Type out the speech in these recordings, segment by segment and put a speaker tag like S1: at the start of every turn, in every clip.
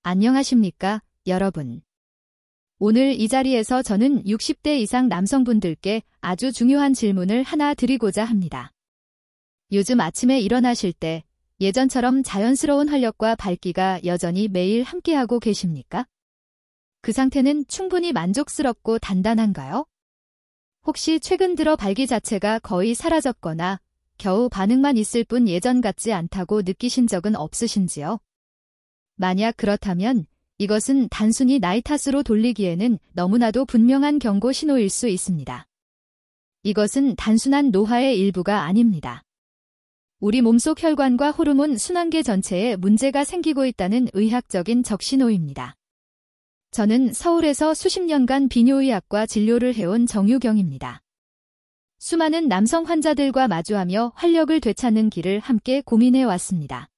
S1: 안녕하십니까, 여러분. 오늘 이 자리에서 저는 60대 이상 남성분들께 아주 중요한 질문을 하나 드리고자 합니다. 요즘 아침에 일어나실 때 예전처럼 자연스러운 활력과 밝기가 여전히 매일 함께하고 계십니까? 그 상태는 충분히 만족스럽고 단단한가요? 혹시 최근 들어 발기 자체가 거의 사라졌거나 겨우 반응만 있을 뿐 예전 같지 않다고 느끼신 적은 없으신지요? 만약 그렇다면 이것은 단순히 나이 탓으로 돌리기에는 너무나도 분명한 경고 신호일 수 있습니다. 이것은 단순한 노화의 일부가 아닙니다. 우리 몸속 혈관과 호르몬 순환계 전체에 문제가 생기고 있다는 의학적인 적신호입니다. 저는 서울에서 수십 년간 비뇨의학과 진료를 해온 정유경입니다. 수많은 남성 환자들과 마주하며 활력을 되찾는 길을 함께 고민해 왔습니다.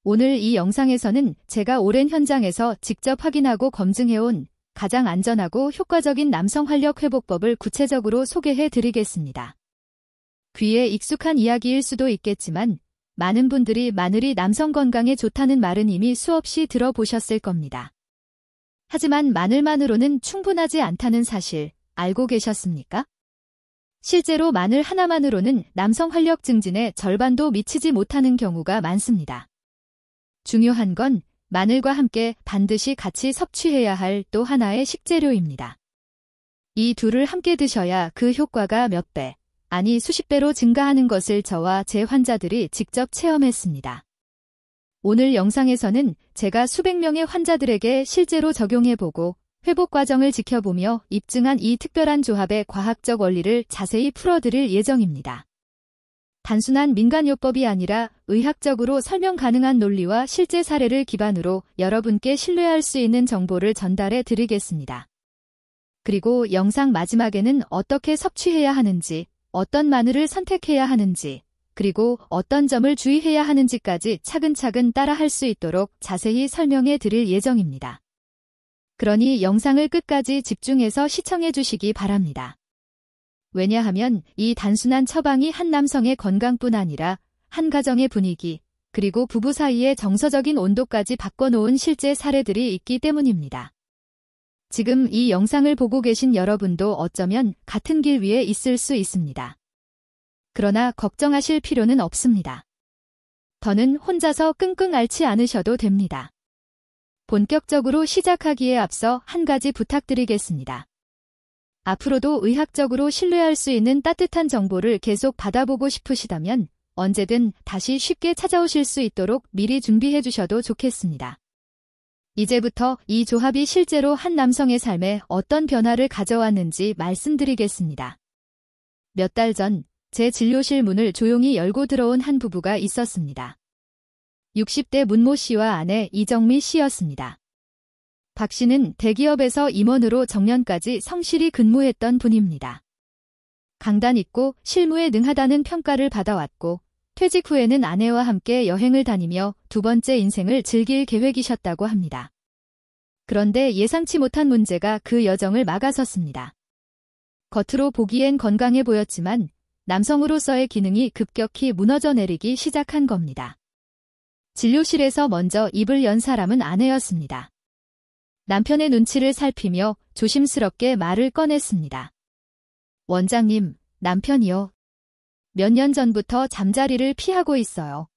S1: 오늘 이 영상에서는 제가 오랜 현장에서 직접 확인하고 검증해온 가장 안전하고 효과적인 남성 활력 회복법을 구체적으로 소개해 드리겠습니다. 귀에 익숙한 이야기일 수도 있겠지만 많은 분들이 마늘이 남성 건강에 좋다는 말은 이미 수없이 들어보셨을 겁니다. 하지만 마늘만으로는 충분하지 않다는 사실 알고 계셨습니까? 실제로 마늘 하나만으로는 남성 활력 증진에 절반도 미치지 못하는 경우가 많습니다. 중요한 건 마늘과 함께 반드시 같이 섭취해야 할 또 하나의 식재료입니다. 이 둘을 함께 드셔야 그 효과가 몇 배, 아니 수십 배로 증가하는 것을 저와 제 환자들이 직접 체험했습니다. 오늘 영상에서는 제가 수백 명의 환자들에게 실제로 적용해보고 회복 과정을 지켜보며 입증한 이 특별한 조합의 과학적 원리를 자세히 풀어드릴 예정입니다. 단순한 민간요법이 아니라 의학적으로 설명 가능한 논리와 실제 사례를 기반으로 여러분께 신뢰할 수 있는 정보를 전달해 드리겠습니다. 그리고 영상 마지막에는 어떻게 섭취해야 하는지, 어떤 마늘을 선택해야 하는지, 그리고 어떤 점을 주의해야 하는지까지 차근차근 따라할 수 있도록 자세히 설명해 드릴 예정입니다. 그러니 영상을 끝까지 집중해서 시청해 주시기 바랍니다. 왜냐하면 이 단순한 처방이 한 남성의 건강뿐 아니라 한 가정의 분위기, 그리고 부부 사이의 정서적인 온도까지 바꿔놓은 실제 사례들이 있기 때문입니다. 지금 이 영상을 보고 계신 여러분도 어쩌면 같은 길 위에 있을 수 있습니다. 그러나 걱정하실 필요는 없습니다. 더는 혼자서 끙끙 앓지 않으셔도 됩니다. 본격적으로 시작하기에 앞서 한 가지 부탁드리겠습니다. 앞으로도 의학적으로 신뢰할 수 있는 따뜻한 정보를 계속 받아보고 싶으시다면 언제든 다시 쉽게 찾아오실 수 있도록 미리 준비해 주셔도 좋겠습니다. 이제부터 이 조합이 실제로 한 남성의 삶에 어떤 변화를 가져왔는지 말씀드리겠습니다. 몇 달 전 제 진료실 문을 조용히 열고 들어온 한 부부가 있었습니다. 60대 문모 씨와 아내 이정미 씨였습니다. 박 씨는 대기업에서 임원으로 정년까지 성실히 근무했던 분입니다. 강단 있고 실무에 능하다는 평가를 받아왔고 퇴직 후에는 아내와 함께 여행을 다니며 두 번째 인생을 즐길 계획이셨다고 합니다. 그런데 예상치 못한 문제가 그 여정을 막아섰습니다. 겉으로 보기엔 건강해 보였지만 남성으로서의 기능이 급격히 무너져 내리기 시작한 겁니다. 진료실에서 먼저 입을 연 사람은 아내였습니다. 남편의 눈치를 살피며 조심스럽게 말을 꺼냈습니다. 원장님, 남편이요. 몇 년 전부터 잠자리를 피하고 있어요.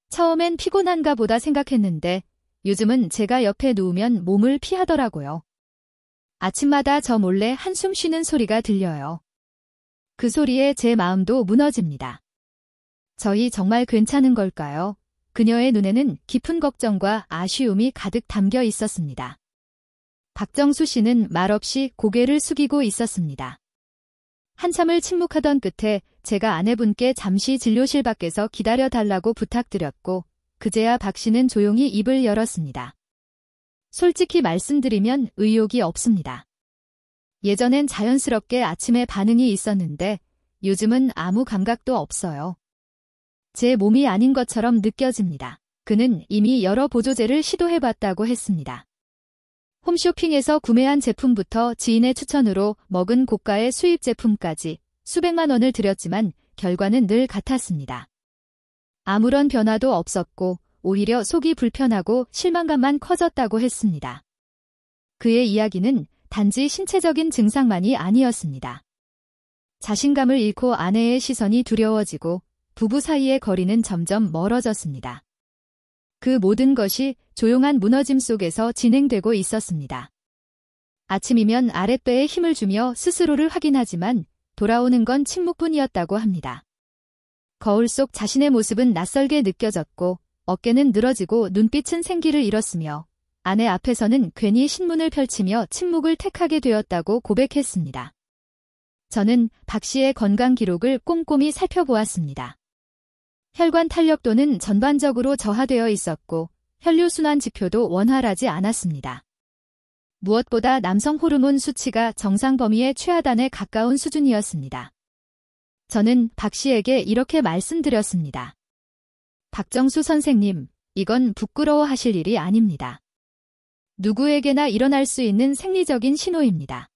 S1: 처음엔 피곤한가 보다 생각했는데 요즘은 제가 옆에 누우면 몸을 피하더라고요. 아침마다 저 몰래 한숨 쉬는 소리가 들려요. 그 소리에 제 마음도 무너집니다. 저희 정말 괜찮은 걸까요? 그녀의 눈에는 깊은 걱정과 아쉬움이 가득 담겨 있었습니다. 박정수 씨는 말없이 고개를 숙이고 있었습니다. 한참을 침묵하던 끝에 제가 아내분께 잠시 진료실 밖에서 기다려달라고 부탁드렸고 그제야 박 씨는 조용히 입을 열었습니다. 솔직히 말씀드리면 의욕이 없습니다. 예전엔 자연스럽게 아침에 반응이 있었는데 요즘은 아무 감각도 없어요. 제 몸이 아닌 것처럼 느껴집니다. 그는 이미 여러 보조제를 시도해봤다고 했습니다. 홈쇼핑에서 구매한 제품부터 지인의 추천으로 먹은 고가의 수입 제품까지 수백만 원을 들였지만 결과는 늘 같았습니다. 아무런 변화도 없었고 오히려 속이 불편하고 실망감만 커졌다고 했습니다. 그의 이야기는 단지 신체적인 증상만이 아니었습니다. 자신감을 잃고 아내의 시선이 두려워지고 부부 사이의 거리는 점점 멀어졌습니다. 그 모든 것이 조용한 무너짐 속에서 진행되고 있었습니다. 아침이면 아랫배에 힘을 주며 스스로를 확인하지만 돌아오는 건 침묵뿐이었다고 합니다. 거울 속 자신의 모습은 낯설게 느껴졌고 어깨는 늘어지고 눈빛은 생기를 잃었으며 아내 앞에서는 괜히 신문을 펼치며 침묵을 택하게 되었다고 고백했습니다. 저는 박 씨의 건강 기록을 꼼꼼히 살펴보았습니다. 혈관 탄력도는 전반적으로 저하되어 있었고 혈류순환 지표도 원활하지 않았습니다. 무엇보다 남성 호르몬 수치가 정상 범위의 최하단에 가까운 수준이었습니다. 저는 박 씨에게 이렇게 말씀드렸습니다. 박정수 선생님, 이건 부끄러워하실 일이 아닙니다. 누구에게나 일어날 수 있는 생리적인 신호입니다.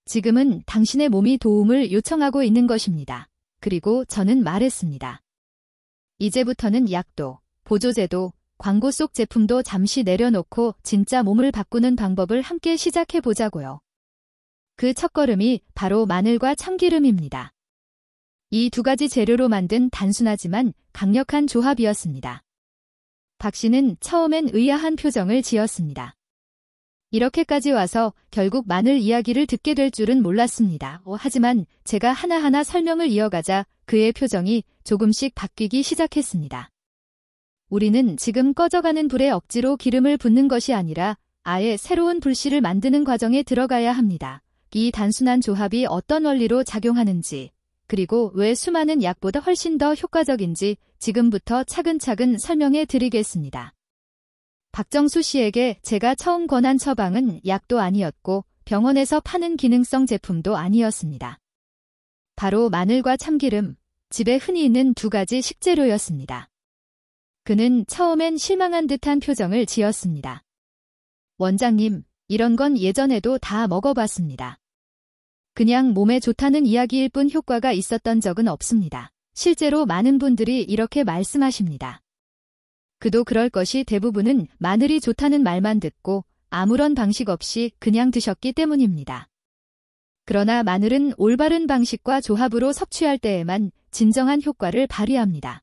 S1: 지금은 당신의 몸이 도움을 요청하고 있는 것입니다. 그리고 저는 말했습니다. 이제부터는 약도, 보조제도, 광고 속 제품도 잠시 내려놓고 진짜 몸을 바꾸는 방법을 함께 시작해 보자고요. 그 첫걸음이 바로 마늘과 참기름입니다. 이 두 가지 재료로 만든 단순하지만 강력한 조합이었습니다. 박 씨는 처음엔 의아한 표정을 지었습니다. 이렇게까지 와서 결국 마늘 이야기를 듣게 될 줄은 몰랐습니다. 하지만 제가 하나하나 설명을 이어가자 그의 표정이 조금씩 바뀌기 시작했습니다. 우리는 지금 꺼져가는 불에 억지로 기름을 붓는 것이 아니라 아예 새로운 불씨를 만드는 과정에 들어가야 합니다. 이 단순한 조합이 어떤 원리로 작용하는지, 그리고 왜 수많은 약보다 훨씬 더 효과적인지 지금부터 차근차근 설명해 드리겠습니다. 박정수 씨에게 제가 처음 권한 처방은 약도 아니었고 병원에서 파는 기능성 제품도 아니었습니다. 바로 마늘과 참기름, 집에 흔히 있는 두 가지 식재료였습니다. 그는 처음엔 실망한 듯한 표정을 지었습니다. 원장님, 이런 건 예전에도 다 먹어봤습니다. 그냥 몸에 좋다는 이야기일 뿐 효과가 있었던 적은 없습니다. 실제로 많은 분들이 이렇게 말씀하십니다. 그도 그럴 것이 대부분은 마늘이 좋다는 말만 듣고 아무런 방식 없이 그냥 드셨기 때문입니다. 그러나 마늘은 올바른 방식과 조합으로 섭취할 때에만 진정한 효과를 발휘합니다.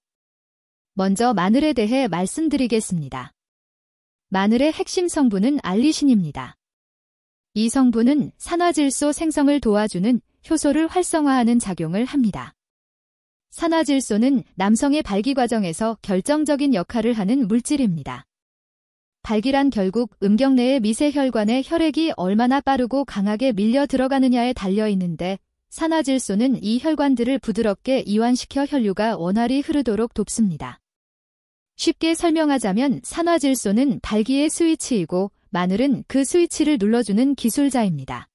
S1: 먼저 마늘에 대해 말씀드리겠습니다. 마늘의 핵심 성분은 알리신입니다. 이 성분은 산화질소 생성을 도와주는 효소를 활성화하는 작용을 합니다. 산화질소는 남성의 발기 과정에서 결정적인 역할을 하는 물질입니다. 발기란 결국 음경 내의 미세혈관에 혈액이 얼마나 빠르고 강하게 밀려 들어가느냐에 달려 있는데 산화질소는 이 혈관들을 부드럽게 이완시켜 혈류가 원활히 흐르도록 돕습니다. 쉽게 설명하자면 산화질소는 발기의 스위치이고 마늘은 그 스위치를 눌러주는 기술자입니다.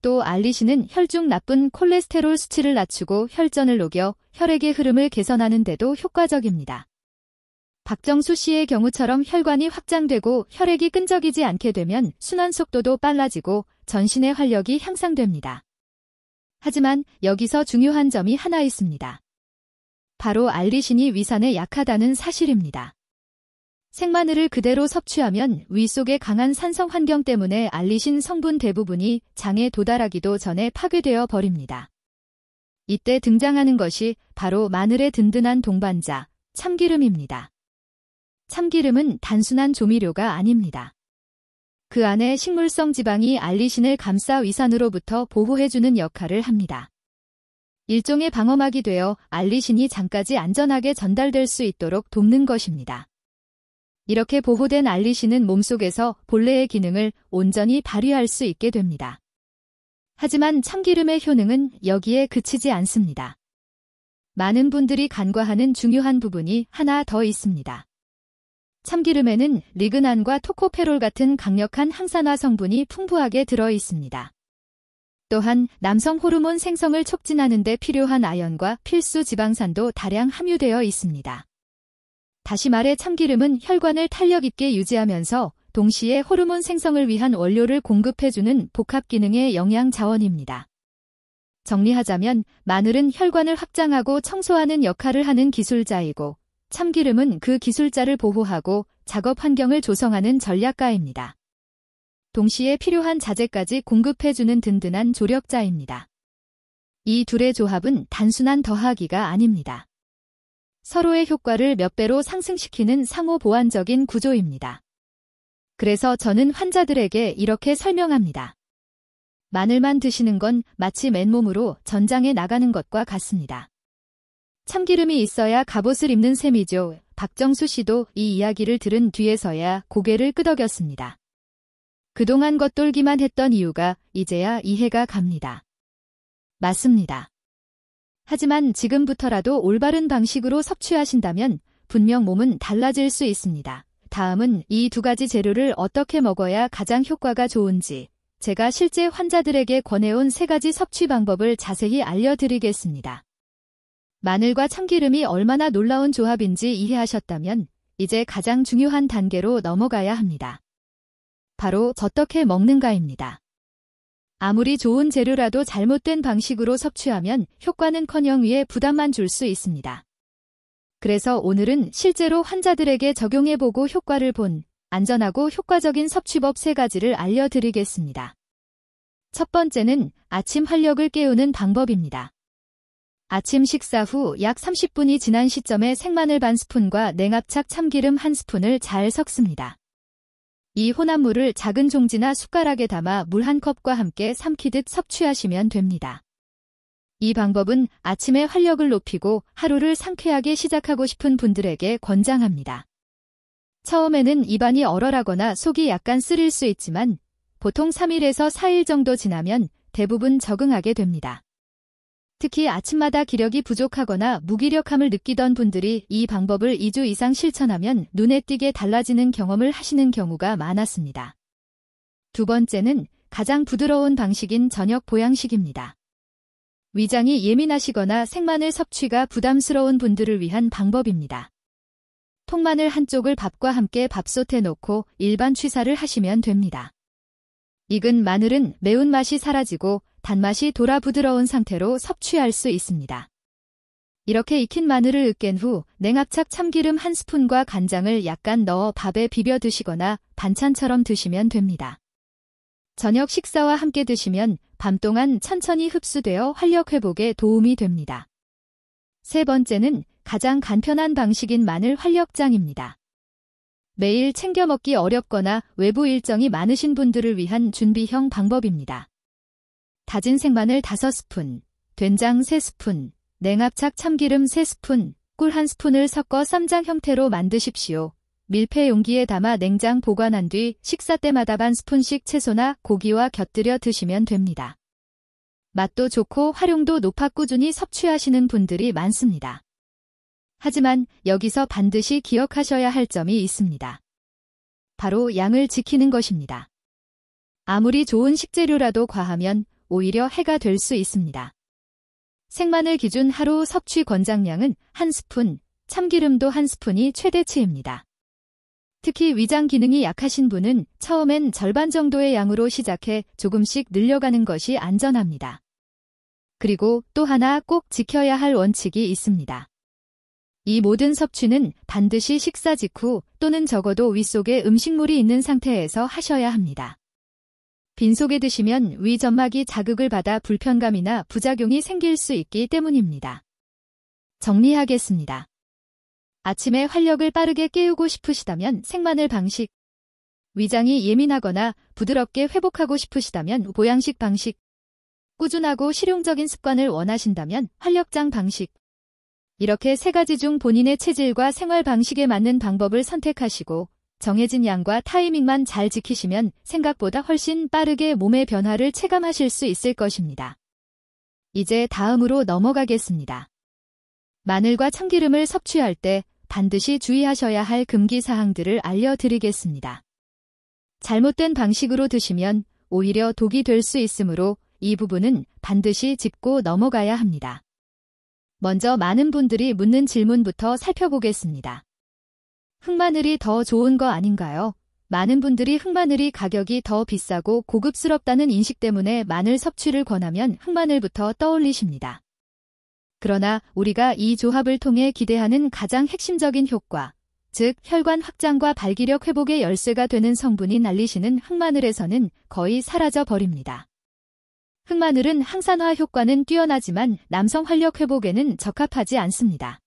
S1: 또 알리신은 혈중 나쁜 콜레스테롤 수치를 낮추고 혈전을 녹여 혈액의 흐름을 개선하는 데도 효과적입니다. 박정수 씨의 경우처럼 혈관이 확장되고 혈액이 끈적이지 않게 되면 순환 속도도 빨라지고 전신의 활력이 향상됩니다. 하지만 여기서 중요한 점이 하나 있습니다. 바로 알리신이 위산에 약하다는 사실입니다. 생마늘을 그대로 섭취하면 위 속의 강한 산성 환경 때문에 알리신 성분 대부분이 장에 도달하기도 전에 파괴되어 버립니다. 이때 등장하는 것이 바로 마늘의 든든한 동반자, 참기름입니다. 참기름은 단순한 조미료가 아닙니다. 그 안에 식물성 지방이 알리신을 감싸 위산으로부터 보호해주는 역할을 합니다. 일종의 방어막이 되어 알리신이 장까지 안전하게 전달될 수 있도록 돕는 것입니다. 이렇게 보호된 알리신은 몸속에서 본래의 기능을 온전히 발휘할 수 있게 됩니다. 하지만 참기름의 효능은 여기에 그치지 않습니다. 많은 분들이 간과하는 중요한 부분이 하나 더 있습니다. 참기름에는 리그난과 토코페롤 같은 강력한 항산화 성분이 풍부하게 들어 있습니다. 또한 남성 호르몬 생성을 촉진하는 데 필요한 아연과 필수 지방산도 다량 함유되어 있습니다. 다시 말해 참기름은 혈관을 탄력 있게 유지하면서 동시에 호르몬 생성을 위한 원료를 공급해주는 복합 기능의 영양 자원입니다. 정리하자면 마늘은 혈관을 확장하고 청소하는 역할을 하는 기술자이고 참기름은 그 기술자를 보호하고 작업 환경을 조성하는 전략가입니다. 동시에 필요한 자재까지 공급해주는 든든한 조력자입니다. 이 둘의 조합은 단순한 더하기가 아닙니다. 서로의 효과를 몇 배로 상승시키는 상호 보완적인 구조입니다. 그래서 저는 환자들에게 이렇게 설명합니다. 마늘만 드시는 건 마치 맨몸으로 전장에 나가는 것과 같습니다. 참기름이 있어야 갑옷을 입는 셈이죠. 박정수 씨도 이 이야기를 들은 뒤에서야 고개를 끄덕였습니다. 그동안 겉돌기만 했던 이유가 이제야 이해가 갑니다. 맞습니다. 하지만 지금부터라도 올바른 방식으로 섭취하신다면 분명 몸은 달라질 수 있습니다. 다음은 이 두 가지 재료를 어떻게 먹어야 가장 효과가 좋은지 제가 실제 환자들에게 권해온 3가지 섭취 방법을 자세히 알려드리겠습니다. 마늘과 참기름이 얼마나 놀라운 조합인지 이해하셨다면 이제 가장 중요한 단계로 넘어가야 합니다. 바로 어떻게 먹는가입니다. 아무리 좋은 재료라도 잘못된 방식으로 섭취하면 효과는커녕 위에 부담만 줄 수 있습니다. 그래서 오늘은 실제로 환자들에게 적용해보고 효과를 본 안전하고 효과적인 섭취법 3가지를 알려드리겠습니다. 첫 번째는 아침 활력을 깨우는 방법입니다. 아침 식사 후 약 30분이 지난 시점에 생마늘 반 스푼과 냉압착 참기름 1스푼을 잘 섞습니다. 이 혼합물을 작은 종지나 숟가락에 담아 물 1컵과 함께 삼키듯 섭취하시면 됩니다. 이 방법은 아침에 활력을 높이고 하루를 상쾌하게 시작하고 싶은 분들에게 권장합니다. 처음에는 입안이 얼얼하거나 속이 약간 쓰릴 수 있지만 보통 3일에서 4일 정도 지나면 대부분 적응하게 됩니다. 특히 아침마다 기력이 부족하거나 무기력함을 느끼던 분들이 이 방법을 2주 이상 실천하면 눈에 띄게 달라지는 경험을 하시는 경우가 많았습니다. 두 번째는 가장 부드러운 방식인 저녁 보양식입니다. 위장이 예민하시거나 생마늘 섭취가 부담스러운 분들을 위한 방법입니다. 통마늘 한쪽을 밥과 함께 밥솥에 넣고 일반 취사를 하시면 됩니다. 익은 마늘은 매운맛이 사라지고 단맛이 돌아 부드러운 상태로 섭취할 수 있습니다. 이렇게 익힌 마늘을 으깬 후 냉압착 참기름 1스푼과 간장을 약간 넣어 밥에 비벼 드시거나 반찬처럼 드시면 됩니다. 저녁 식사와 함께 드시면 밤 동안 천천히 흡수되어 활력 회복에 도움이 됩니다. 세 번째는 가장 간편한 방식인 마늘 활력장입니다. 매일 챙겨 먹기 어렵거나 외부 일정이 많으신 분들을 위한 준비형 방법입니다. 다진 생마늘 5스푼, 된장 3스푼, 냉압착 참기름 3스푼, 꿀 1스푼을 섞어 쌈장 형태로 만드십시오. 밀폐 용기에 담아 냉장 보관한 뒤 식사 때마다 반 스푼씩 채소나 고기와 곁들여 드시면 됩니다. 맛도 좋고 활용도 높아 꾸준히 섭취하시는 분들이 많습니다. 하지만 여기서 반드시 기억하셔야 할 점이 있습니다. 바로 양을 지키는 것입니다. 아무리 좋은 식재료라도 과하면 오히려 해가 될 수 있습니다. 생마늘 기준 하루 섭취 권장량은 1스푼, 참기름도 1스푼이 최대치입니다. 특히 위장 기능이 약하신 분은 처음엔 절반 정도의 양으로 시작해 조금씩 늘려가는 것이 안전합니다. 그리고 또 하나 꼭 지켜야 할 원칙이 있습니다. 이 모든 섭취는 반드시 식사 직후 또는 적어도 윗속에 음식물이 있는 상태에서 하셔야 합니다. 빈속에 드시면 위 점막이 자극을 받아 불편감이나 부작용이 생길 수 있기 때문입니다. 정리하겠습니다. 아침에 활력을 빠르게 깨우고 싶으시다면 생마늘 방식, 위장이 예민하거나 부드럽게 회복하고 싶으시다면 보양식 방식, 꾸준하고 실용적인 습관을 원하신다면 활력장 방식, 이렇게 3가지 중 본인의 체질과 생활 방식에 맞는 방법을 선택하시고 정해진 양과 타이밍만 잘 지키시면 생각보다 훨씬 빠르게 몸의 변화를 체감하실 수 있을 것입니다. 이제 다음으로 넘어가겠습니다. 마늘과 참기름을 섭취할 때 반드시 주의하셔야 할 금기사항들을 알려드리겠습니다. 잘못된 방식으로 드시면 오히려 독이 될 수 있으므로 이 부분은 반드시 짚고 넘어가야 합니다. 먼저 많은 분들이 묻는 질문부터 살펴보겠습니다. 흑마늘이 더 좋은 거 아닌가요? 많은 분들이 흑마늘이 가격이 더 비싸고 고급스럽다는 인식 때문에 마늘 섭취를 권하면 흑마늘부터 떠올리십니다. 그러나 우리가 이 조합을 통해 기대하는 가장 핵심적인 효과, 즉 혈관 확장과 발기력 회복의 열쇠가 되는 성분인 알리신은 흑마늘에서는 거의 사라져 버립니다. 흑마늘은 항산화 효과는 뛰어나지만 남성 활력 회복에는 적합하지 않습니다.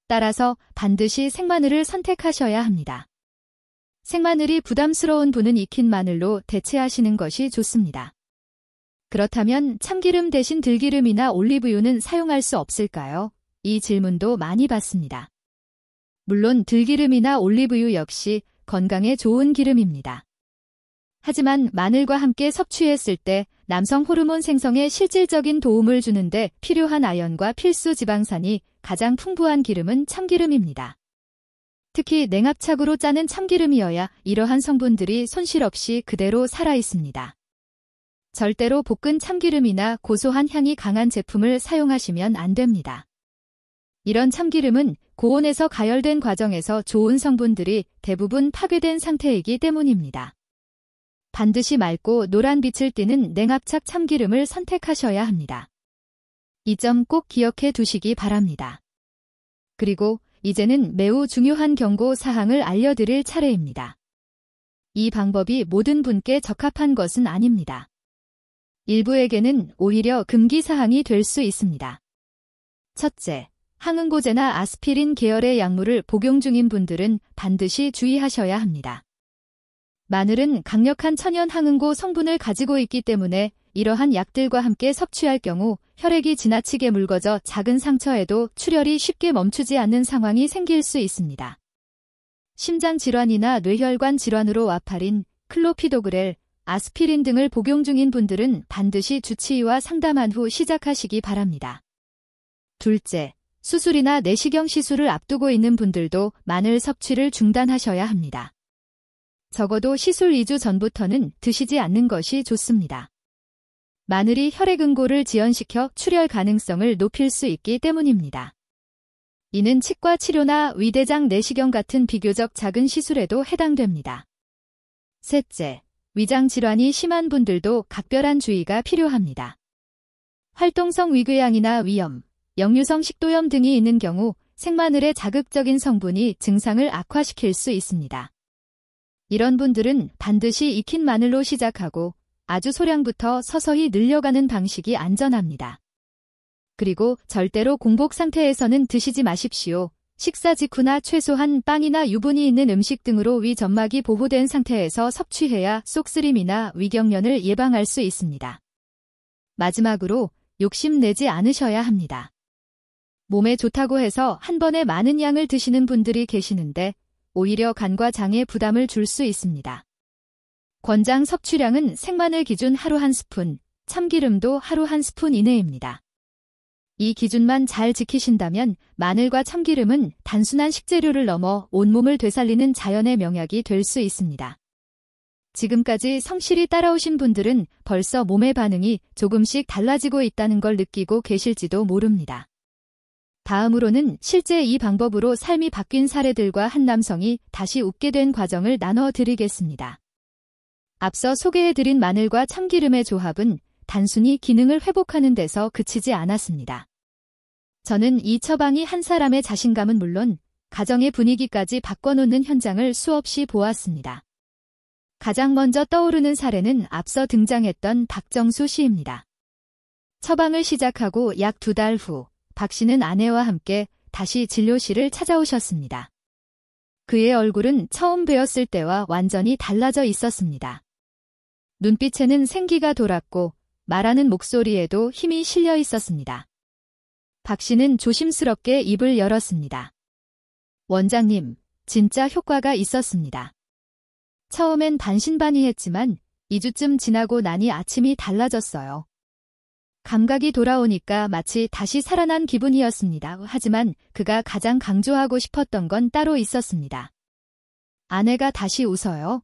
S1: 따라서 반드시 생마늘을 선택하셔야 합니다. 생마늘이 부담스러운 분은 익힌 마늘로 대체하시는 것이 좋습니다. 그렇다면 참기름 대신 들기름이나 올리브유는 사용할 수 없을까요? 이 질문도 많이 받습니다. 물론 들기름이나 올리브유 역시 건강에 좋은 기름입니다. 하지만 마늘과 함께 섭취했을 때 남성 호르몬 생성에 실질적인 도움을 주는데 필요한 아연과 필수 지방산이 가장 풍부한 기름은 참기름입니다. 특히 냉압착으로 짜는 참기름이어야 이러한 성분들이 손실 없이 그대로 살아있습니다. 절대로 볶은 참기름이나 고소한 향이 강한 제품을 사용하시면 안 됩니다. 이런 참기름은 고온에서 가열된 과정에서 좋은 성분들이 대부분 파괴된 상태이기 때문입니다. 반드시 맑고 노란 빛을 띠는 냉압착 참기름을 선택하셔야 합니다. 이 점 꼭 기억해 두시기 바랍니다. 그리고 이제는 매우 중요한 경고 사항을 알려드릴 차례입니다. 이 방법이 모든 분께 적합한 것은 아닙니다. 일부에게는 오히려 금기 사항이 될 수 있습니다. 첫째, 항응고제나 아스피린 계열의 약물을 복용 중인 분들은 반드시 주의하셔야 합니다. 마늘은 강력한 천연 항응고 성분을 가지고 있기 때문에 이러한 약들과 함께 섭취할 경우 혈액이 지나치게 묽어져 작은 상처에도 출혈이 쉽게 멈추지 않는 상황이 생길 수 있습니다. 심장 질환이나 뇌혈관 질환으로 와파린, 클로피도그렐, 아스피린 등을 복용 중인 분들은 반드시 주치의와 상담한 후 시작하시기 바랍니다. 둘째, 수술이나 내시경 시술을 앞두고 있는 분들도 마늘 섭취를 중단하셔야 합니다. 적어도 시술 2주 전부터는 드시지 않는 것이 좋습니다. 마늘이 혈액 응고를 지연시켜 출혈 가능성을 높일 수 있기 때문입니다. 이는 치과 치료나 위대장 내시경 같은 비교적 작은 시술에도 해당됩니다. 셋째, 위장 질환이 심한 분들도 각별한 주의가 필요합니다. 활동성 위궤양이나 위염, 역류성 식도염 등이 있는 경우 생마늘의 자극적인 성분이 증상을 악화시킬 수 있습니다. 이런 분들은 반드시 익힌 마늘로 시작하고 아주 소량부터 서서히 늘려가는 방식이 안전합니다. 그리고 절대로 공복 상태에서는 드시지 마십시오. 식사 직후나 최소한 빵이나 유분이 있는 음식 등으로 위 점막이 보호된 상태에서 섭취해야 속쓰림이나 위경련을 예방할 수 있습니다. 마지막으로 욕심내지 않으셔야 합니다. 몸에 좋다고 해서 한 번에 많은 양을 드시는 분들이 계시는데 오히려 간과 장에 부담을 줄 수 있습니다. 권장 섭취량은 생마늘 기준 하루 1스푼, 참기름도 하루 1스푼 이내입니다. 이 기준만 잘 지키신다면 마늘과 참기름은 단순한 식재료를 넘어 온몸을 되살리는 자연의 명약이 될 수 있습니다. 지금까지 성실히 따라오신 분들은 벌써 몸의 반응이 조금씩 달라지고 있다는 걸 느끼고 계실지도 모릅니다. 다음으로는 실제 이 방법으로 삶이 바뀐 사례들과 한 남성이 다시 웃게 된 과정을 나눠 드리겠습니다. 앞서 소개해드린 마늘과 참기름의 조합은 단순히 기능을 회복하는 데서 그치지 않았습니다. 저는 이 처방이 한 사람의 자신감은 물론 가정의 분위기까지 바꿔놓는 현장을 수없이 보았습니다. 가장 먼저 떠오르는 사례는 앞서 등장했던 박정수 씨입니다. 처방을 시작하고 약 2달 후 박 씨는 아내와 함께 다시 진료실을 찾아오셨습니다. 그의 얼굴은 처음 뵈었을 때와 완전히 달라져 있었습니다. 눈빛에는 생기가 돌았고 말하는 목소리에도 힘이 실려 있었습니다. 박 씨는 조심스럽게 입을 열었습니다. 원장님, 진짜 효과가 있었습니다. 처음엔 반신반의했지만 2주쯤 지나고 나니 아침이 달라졌어요. 감각이 돌아오니까 마치 다시 살아난 기분이었습니다. 하지만 그가 가장 강조하고 싶었던 건 따로 있었습니다. 아내가 다시 웃어요.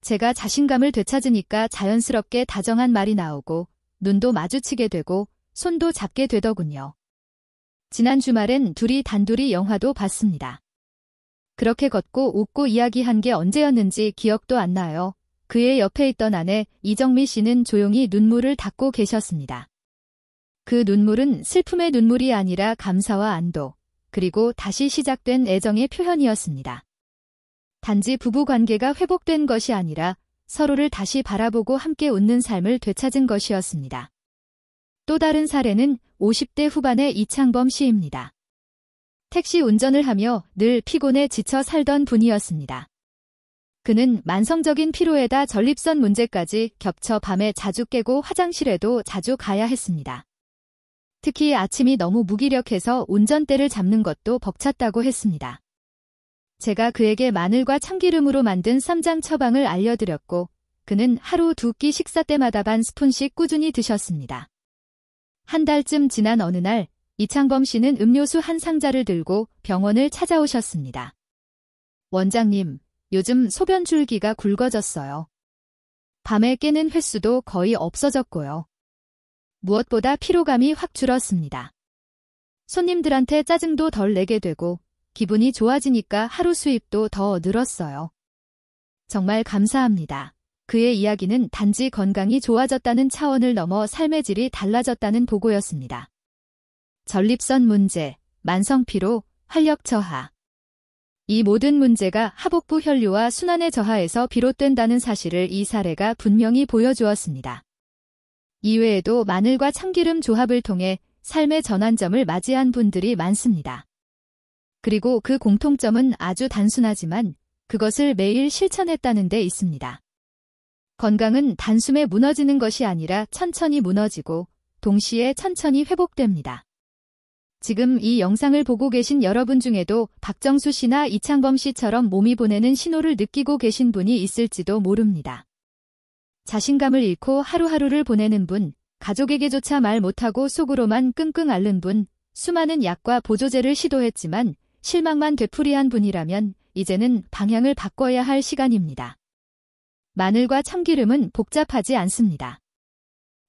S1: 제가 자신감을 되찾으니까 자연스럽게 다정한 말이 나오고 눈도 마주치게 되고 손도 잡게 되더군요. 지난 주말엔 둘이 단둘이 영화도 봤습니다. 그렇게 걷고 웃고 이야기한 게 언제였는지 기억도 안 나요. 그의 옆에 있던 아내 이정미 씨는 조용히 눈물을 닦고 계셨습니다. 그 눈물은 슬픔의 눈물이 아니라 감사와 안도, 그리고 다시 시작된 애정의 표현이었습니다. 단지 부부 관계가 회복된 것이 아니라 서로를 다시 바라보고 함께 웃는 삶을 되찾은 것이었습니다. 또 다른 사례는 50대 후반의 이창범 씨입니다. 택시 운전을 하며 늘 피곤해 지쳐 살던 분이었습니다. 그는 만성적인 피로에다 전립선 문제까지 겹쳐 밤에 자주 깨고 화장실에도 자주 가야 했습니다. 특히 아침이 너무 무기력해서 운전대를 잡는 것도 벅찼다고 했습니다. 제가 그에게 마늘과 참기름으로 만든 쌈장 처방을 알려드렸고 그는 하루 2끼 식사 때마다 반 스푼씩 꾸준히 드셨습니다. 한 달쯤 지난 어느 날 이창범 씨는 음료수 한 상자를 들고 병원을 찾아오셨습니다. 원장님, 요즘 소변 줄기가 굵어졌어요. 밤에 깨는 횟수도 거의 없어졌고요. 무엇보다 피로감이 확 줄었습니다. 손님들한테 짜증도 덜 내게 되고 기분이 좋아지니까 하루 수입도 더 늘었어요. 정말 감사합니다. 그의 이야기는 단지 건강이 좋아졌다는 차원을 넘어 삶의 질이 달라졌다는 보고였습니다. 전립선 문제, 만성피로, 활력 저하. 이 모든 문제가 하복부 혈류와 순환의 저하에서 비롯된다는 사실을 이 사례가 분명히 보여주었습니다. 이외에도 마늘과 참기름 조합을 통해 삶의 전환점을 맞이한 분들이 많습니다. 그리고 그 공통점은 아주 단순하지만 그것을 매일 실천했다는 데 있습니다. 건강은 단숨에 무너지는 것이 아니라 천천히 무너지고 동시에 천천히 회복됩니다. 지금 이 영상을 보고 계신 여러분 중에도 박정수 씨나 이창범 씨처럼 몸이 보내는 신호를 느끼고 계신 분이 있을지도 모릅니다. 자신감을 잃고 하루하루를 보내는 분, 가족에게조차 말 못하고 속으로만 끙끙 앓는 분, 수많은 약과 보조제를 시도했지만 실망만 되풀이한 분이라면 이제는 방향을 바꿔야 할 시간입니다. 마늘과 참기름은 복잡하지 않습니다.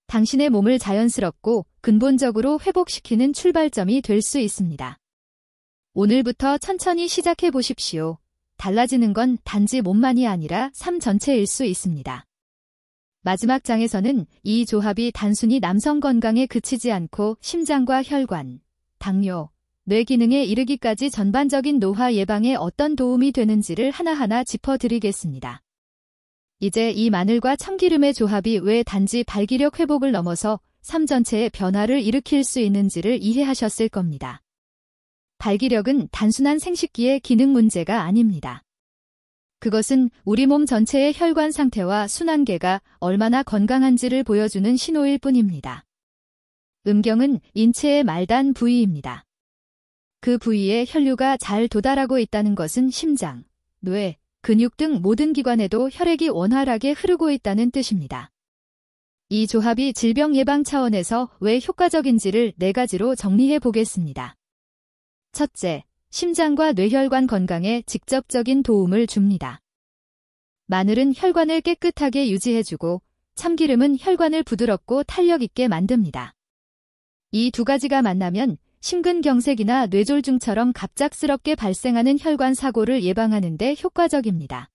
S1: 당신의 몸을 자연스럽고 근본적으로 회복시키는 출발점이 될 수 있습니다. 오늘부터 천천히 시작해 보십시오. 달라지는 건 단지 몸만이 아니라 삶 전체일 수 있습니다. 마지막 장에서는 이 조합이 단순히 남성 건강에 그치지 않고 심장과 혈관, 당뇨, 뇌 기능에 이르기까지 전반적인 노화 예방에 어떤 도움이 되는지를 하나하나 짚어드리겠습니다. 이제 이 마늘과 참기름의 조합이 왜 단지 발기력 회복을 넘어서 삶 전체의 변화를 일으킬 수 있는지를 이해하셨을 겁니다. 발기력은 단순한 생식기의 기능 문제가 아닙니다. 그것은 우리 몸 전체의 혈관 상태와 순환계가 얼마나 건강한지를 보여주는 신호일 뿐입니다. 음경은 인체의 말단 부위입니다. 그 부위에 혈류가 잘 도달하고 있다는 것은 심장, 뇌, 근육 등 모든 기관에도 혈액이 원활하게 흐르고 있다는 뜻입니다. 이 조합이 질병 예방 차원에서 왜 효과적인지를 4가지로 정리해 보겠습니다. 첫째, 심장과 뇌혈관 건강에 직접적인 도움을 줍니다. 마늘은 혈관을 깨끗하게 유지해주고 참기름은 혈관을 부드럽고 탄력 있게 만듭니다. 이 2가지가 만나면 심근경색이나 뇌졸중처럼 갑작스럽게 발생하는 혈관 사고를 예방하는 데 효과적입니다.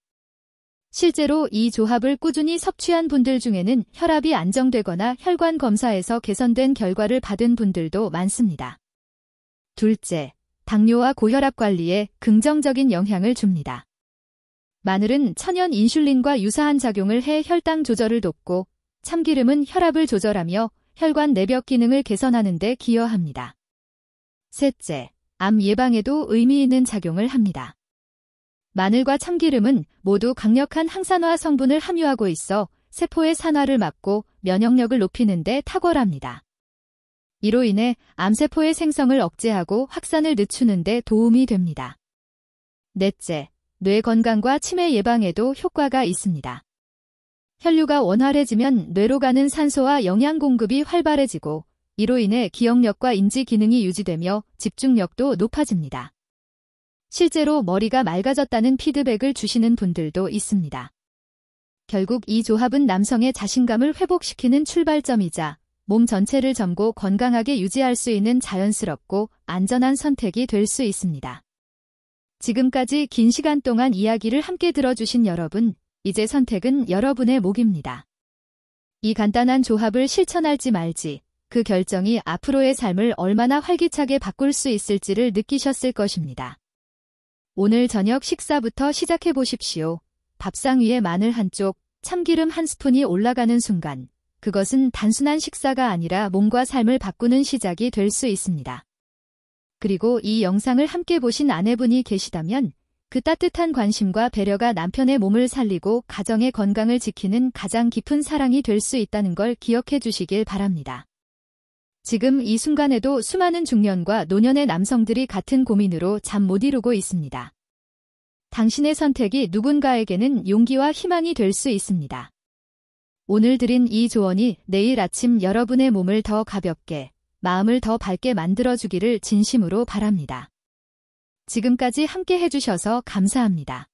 S1: 실제로 이 조합을 꾸준히 섭취한 분들 중에는 혈압이 안정되거나 혈관 검사에서 개선된 결과를 받은 분들도 많습니다. 둘째, 당뇨와 고혈압 관리에 긍정적인 영향을 줍니다. 마늘은 천연 인슐린과 유사한 작용을 해 혈당 조절을 돕고 참기름은 혈압을 조절하며 혈관 내벽 기능을 개선하는 데 기여합니다. 셋째, 암 예방에도 의미 있는 작용을 합니다. 마늘과 참기름은 모두 강력한 항산화 성분을 함유하고 있어 세포의 산화를 막고 면역력을 높이는 데 탁월합니다. 이로 인해 암세포의 생성을 억제하고 확산을 늦추는 데 도움이 됩니다. 넷째, 뇌 건강과 치매 예방에도 효과가 있습니다. 혈류가 원활해지면 뇌로 가는 산소와 영양 공급이 활발해지고 이로 인해 기억력과 인지 기능이 유지되며 집중력도 높아집니다. 실제로 머리가 맑아졌다는 피드백을 주시는 분들도 있습니다. 결국 이 조합은 남성의 자신감을 회복시키는 출발점이자 몸 전체를 젊고 건강하게 유지할 수 있는 자연스럽고 안전한 선택이 될 수 있습니다. 지금까지 긴 시간 동안 이야기를 함께 들어주신 여러분, 이제 선택은 여러분의 몫입니다. 이 간단한 조합을 실천할지 말지, 그 결정이 앞으로의 삶을 얼마나 활기차게 바꿀 수 있을지를 느끼셨을 것입니다. 오늘 저녁 식사부터 시작해 보십시오. 밥상 위에 마늘 한 쪽, 참기름 한 스푼이 올라가는 순간, 그것은 단순한 식사가 아니라 몸과 삶을 바꾸는 시작이 될 수 있습니다. 그리고 이 영상을 함께 보신 아내분이 계시다면 그 따뜻한 관심과 배려가 남편의 몸을 살리고 가정의 건강을 지키는 가장 깊은 사랑이 될 수 있다는 걸 기억해 주시길 바랍니다. 지금 이 순간에도 수많은 중년과 노년의 남성들이 같은 고민으로 잠 못 이루고 있습니다. 당신의 선택이 누군가에게는 용기와 희망이 될 수 있습니다. 오늘 드린 이 조언이 내일 아침 여러분의 몸을 더 가볍게, 마음을 더 밝게 만들어주기를 진심으로 바랍니다. 지금까지 함께 해주셔서 감사합니다.